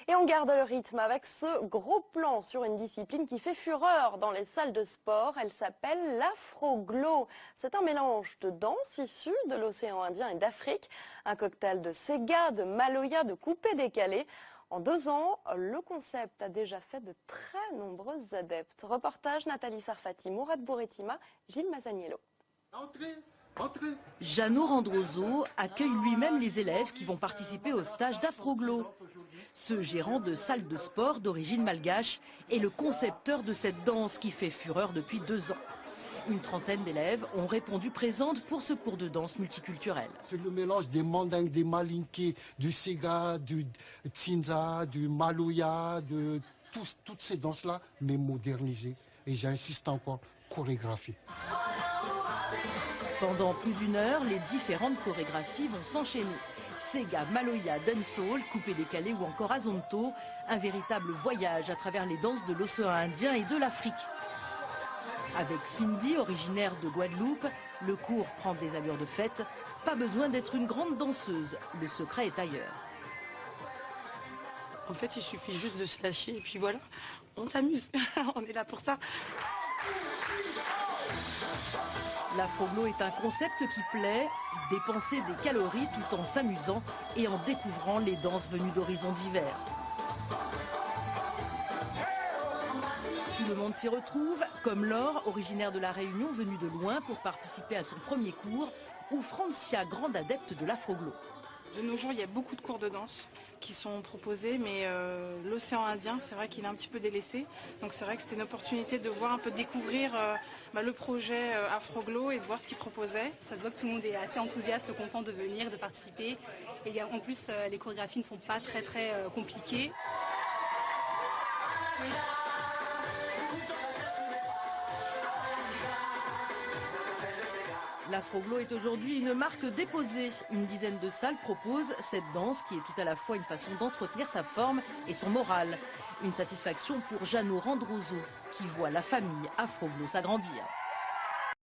Et on garde le rythme avec ce gros plan sur une discipline qui fait fureur dans les salles de sport. Elle s'appelle l'afro-glow. C'est un mélange de danse issue de l'océan Indien et d'Afrique. Un cocktail de sega, de maloya, de coupé-décalé. En 2 ans, le concept a déjà fait de très nombreux adeptes. Reportage Nathalie Sarfati, Mourad Bouretima, Gilles Masaniello. Entrez. Jeannot Randroso accueille lui-même les élèves qui vont participer au stage d'Afro-Glow. Ce gérant de salle de sport d'origine malgache est le concepteur de cette danse qui fait fureur depuis 2 ans. Une trentaine d'élèves ont répondu présentes pour ce cours de danse multiculturel. C'est le mélange des mandingues, des malinqués, du sega, du tsinza, du maloya, de toutes ces danses-là, mais modernisées. Et j'insiste encore, chorégraphiées. Pendant plus d'1 heure, les différentes chorégraphies vont s'enchaîner. Sega, maloya, dancehall, coupé-décalé ou encore azonto, un véritable voyage à travers les danses de l'océan Indien et de l'Afrique. Avec Cindy, originaire de Guadeloupe, le cours prend des allures de fête. Pas besoin d'être une grande danseuse, le secret est ailleurs. En fait, il suffit juste de se lâcher et puis voilà, on s'amuse, on est là pour ça. L'afro-glow est un concept qui plaît, dépenser des calories tout en s'amusant et en découvrant les danses venues d'horizons divers. Tout le monde s'y retrouve, comme Laure, originaire de La Réunion, venue de loin pour participer à son premier cours, ou Francia, grande adepte de l'afro-glow. De nos jours, il y a beaucoup de cours de danse qui sont proposés, mais l'océan Indien, c'est vrai qu'il est un petit peu délaissé. Donc c'est vrai que c'était une opportunité de voir un peu découvrir le projet Afro-Glow et de voir ce qu'il proposait. Ça se voit que tout le monde est assez enthousiaste, content de venir, de participer. Et en plus, les chorégraphies ne sont pas très compliquées. L'afro-glow est aujourd'hui une marque déposée. Une dizaine de salles proposent cette danse qui est tout à la fois une façon d'entretenir sa forme et son moral. Une satisfaction pour Jeannot Randroso qui voit la famille afro-glow s'agrandir.